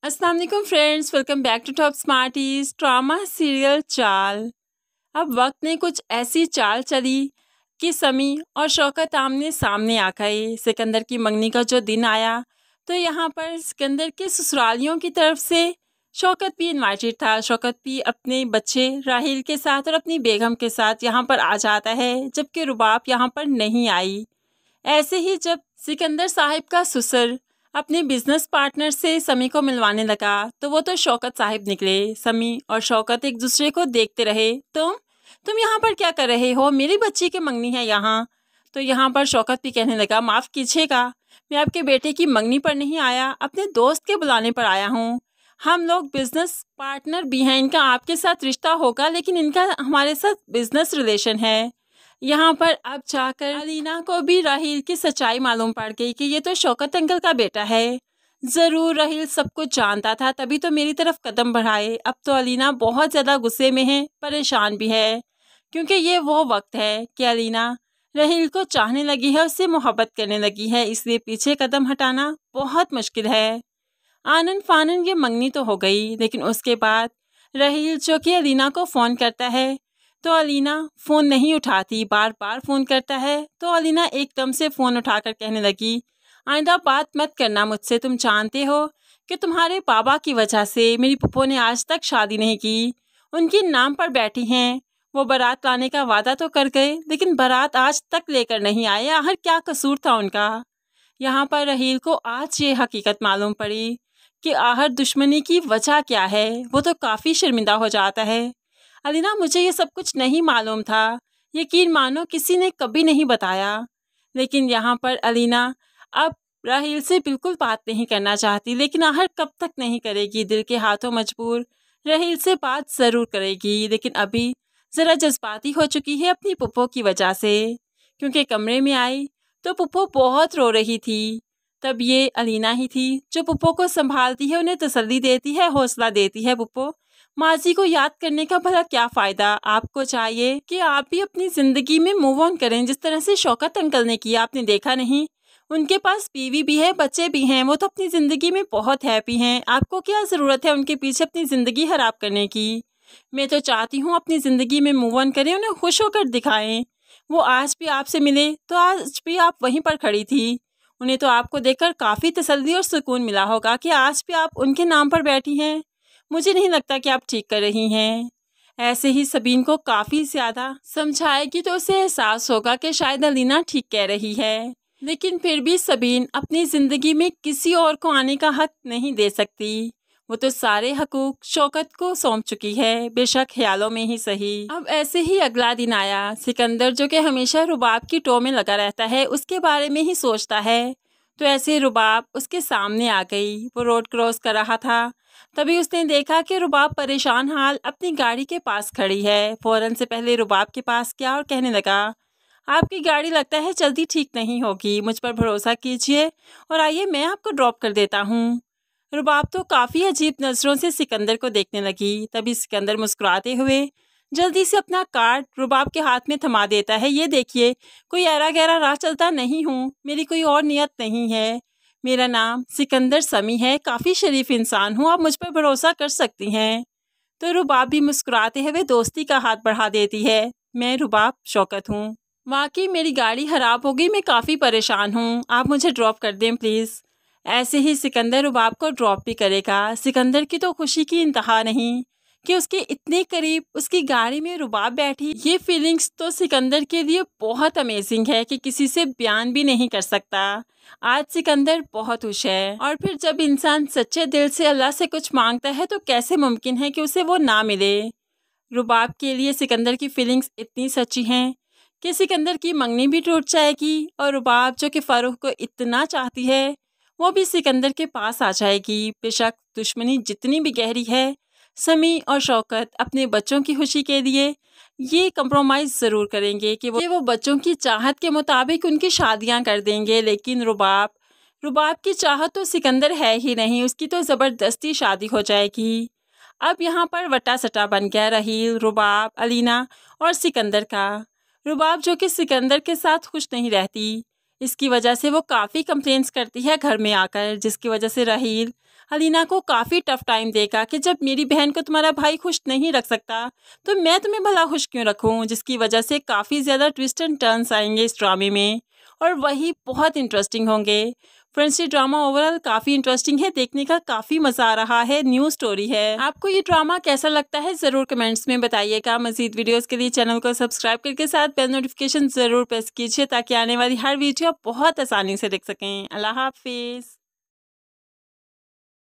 अस्सलाम वालेकुम friends, welcome back to top smarties. Drama serial Chaal. अब वक्त ने कुछ ऐसी चाल चली कि समी और शौकत आमने सामने आ गए। सिकंदर की मंगनी का जो दिन आया तो यहाँ पर सिकंदर के ससुरालियों की तरफ से शौकत भी इनवाइटेड था। शौकत भी अपने बच्चे राहिल के साथ और अपनी बेगम के साथ यहाँ पर आ जाता है, जबकि रुबाब यहाँ पर नहीं आई। ऐसे ही जब सिकंदर साहिब का ससुर अपने बिजनेस पार्टनर से समी को मिलवाने लगा तो वो तो शौकत साहिब निकले। समी और शौकत एक दूसरे को देखते रहे। तुम यहाँ पर क्या कर रहे हो? मेरी बच्ची की मंगनी है यहाँ। तो यहाँ पर शौकत भी कहने लगा, माफ़ कीजिएगा, मैं आपके बेटे की मंगनी पर नहीं आया, अपने दोस्त के बुलाने पर आया हूँ। हम लोग बिजनेस पार्टनर भी हैं, इनका आपके साथ रिश्ता होगा लेकिन इनका हमारे साथ बिजनेस रिलेशन है। यहाँ पर अब जाकर अलीना को भी राहिल की सच्चाई मालूम पड़ गई कि ये तो शौकत अंकल का बेटा है। ज़रूर राहिल सब कुछ जानता था, तभी तो मेरी तरफ कदम बढ़ाए। अब तो अलीना बहुत ज़्यादा गुस्से में है, परेशान भी है, क्योंकि ये वो वक्त है कि अलीना राहिल को चाहने लगी है, उससे मोहब्बत करने लगी है, इसलिए पीछे कदम हटाना बहुत मुश्किल है। आनन फानन ये मंगनी तो हो गई, लेकिन उसके बाद राहिल जो कि अलीना को फ़ोन करता है तो अलीना फ़ोन नहीं उठाती, बार बार फ़ोन करता है तो अलीना एकदम से फ़ोन उठाकर कहने लगी, आइंदा बात मत करना मुझसे। तुम जानते हो कि तुम्हारे पापा की वजह से मेरी पुप्पो ने आज तक शादी नहीं की। उनके नाम पर बैठी हैं, वो बारात लाने का वादा तो कर गए लेकिन बारात आज तक लेकर नहीं आए। आखिर क्या कसूर था उनका? यहाँ पर राहिल को आज ये हकीकत मालूम पड़ी कि आखिर दुश्मनी की वजह क्या है। वो तो काफ़ी शर्मिंदा हो जाता है। अलीना, मुझे ये सब कुछ नहीं मालूम था, यकीन मानो किसी ने कभी नहीं बताया। लेकिन यहाँ पर अलीना अब राहिल से बिल्कुल बात नहीं करना चाहती, लेकिन आखिर कब तक नहीं करेगी? दिल के हाथों मजबूर राहिल से बात ज़रूर करेगी, लेकिन अभी ज़रा जज्बाती हो चुकी है अपनी पुप्पो की वजह से, क्योंकि कमरे में आई तो पुप्पो बहुत रो रही थी। तब ये अलीना ही थी जो पुप्पो को संभालती है, उन्हें तसल्ली देती है, हौसला देती है। पुप्पो, माजी को याद करने का भला क्या फ़ायदा? आपको चाहिए कि आप भी अपनी ज़िंदगी में मूव ऑन करें, जिस तरह से शौकत अंकल ने किया। आपने देखा नहीं, उनके पास बीवी भी है, बच्चे भी हैं, वो तो अपनी ज़िंदगी में बहुत हैप्पी हैं। आपको क्या ज़रूरत है उनके पीछे अपनी ज़िंदगी खराब करने की? मैं तो चाहती हूँ अपनी ज़िंदगी में मूव ऑन करें, उन्हें खुश होकर दिखाएं। वो आज भी आपसे मिले तो आज भी आप वहीं पर खड़ी थी। उन्हें तो आपको देखकर काफ़ी तसल्ली और सुकून मिला होगा कि आज भी आप उनके नाम पर बैठी हैं। मुझे नहीं लगता कि आप ठीक कर रही हैं। ऐसे ही सबीन को काफ़ी ज़्यादा समझाएगी तो उसे एहसास होगा कि शायद अलीना ठीक कह रही है, लेकिन फिर भी सबीन अपनी ज़िंदगी में किसी और को आने का हक नहीं दे सकती। वो तो सारे हकूक शौकत को सौंप चुकी है, बेशक ख्यालों में ही सही। अब ऐसे ही अगला दिन आया। सिकंदर जो कि हमेशा रुबाब की टो में लगा रहता है, उसके बारे में ही सोचता है, तो ऐसे रुबाब उसके सामने आ गई। वो रोड क्रॉस कर रहा था, तभी उसने देखा कि रुबाब परेशान हाल अपनी गाड़ी के पास खड़ी है। फ़ौरन से पहले रुबाब के पास गया और कहने लगा, आपकी गाड़ी लगता है जल्दी ठीक नहीं होगी, मुझ पर भरोसा कीजिए और आइए मैं आपको ड्रॉप कर देता हूँ। रुबाब तो काफ़ी अजीब नज़रों से सिकंदर को देखने लगी। तभी सिकंदर मुस्कुराते हुए जल्दी से अपना कार्ड रुबाब के हाथ में थमा देता है। ये देखिए, कोई ऐरा गैरा राह चलता नहीं हूँ, मेरी कोई और नियत नहीं है। मेरा नाम सिकंदर समी है, काफ़ी शरीफ इंसान हूँ, आप मुझ पर भरोसा कर सकती हैं। तो रुबाब भी मुस्कुराते हुए दोस्ती का हाथ बढ़ा देती है। मैं रुबाब शौकत हूँ, वाकई मेरी गाड़ी ख़राब हो गई, मैं काफ़ी परेशान हूँ, आप मुझे ड्रॉप कर दें प्लीज़। ऐसे ही सिकंदर रुबाब को ड्रॉप भी करेगा। सिकंदर की तो खुशी की इंतहा नहीं कि उसके इतने करीब उसकी गाड़ी में रुबाब बैठी। ये फीलिंग्स तो सिकंदर के लिए बहुत अमेजिंग है कि किसी से बयान भी नहीं कर सकता। आज सिकंदर बहुत खुश है। और फिर जब इंसान सच्चे दिल से अल्लाह से कुछ मांगता है तो कैसे मुमकिन है कि उसे वो ना मिले। रुबाब के लिए सिकंदर की फीलिंग्स इतनी सच्ची हैं कि सिकंदर की मंगनी भी टूट जाएगी और रुबाब जो कि फ़ारूक को इतना चाहती है वो भी सिकंदर के पास आ जाएगी। बेशक दुश्मनी जितनी भी गहरी है, समी और शौकत अपने बच्चों की खुशी के लिए ये कंप्रोमाइज़ ज़रूर करेंगे कि वो बच्चों की चाहत के मुताबिक उनकी शादियां कर देंगे। लेकिन रुबाब की चाहत तो सिकंदर है ही नहीं, उसकी तो ज़बरदस्ती शादी हो जाएगी। अब यहाँ पर वटा सटा बन गया राहिल, रुबाब, अलीना और सिकंदर का। रुबाब जो कि सिकंदर के साथ खुश नहीं रहती, इसकी वजह से वो काफ़ी कंप्लेंट्स करती है घर में आकर, जिसकी वजह से राहिल अलीना को काफ़ी टफ टाइम देगा कि जब मेरी बहन को तुम्हारा भाई खुश नहीं रख सकता तो मैं तुम्हें भला खुश क्यों रखूं, जिसकी वजह से काफ़ी ज़्यादा ट्विस्ट एंड टर्न्स आएंगे इस ड्रामे में और वही बहुत इंटरेस्टिंग होंगे। फ्रेंड्स, ये ड्रामा ओवरऑल काफ़ी इंटरेस्टिंग है, देखने का काफ़ी मज़ा आ रहा है, न्यू स्टोरी है। आपको ये ड्रामा कैसा लगता है ज़रूर कमेंट्स में बताइएगा। मज़ीद वीडियोस के लिए चैनल को सब्सक्राइब करके साथ बेल नोटिफिकेशन ज़रूर प्रेस कीजिए ताकि आने वाली हर वीडियो आप बहुत आसानी से देख सकें। अल्लाह हाफिज़।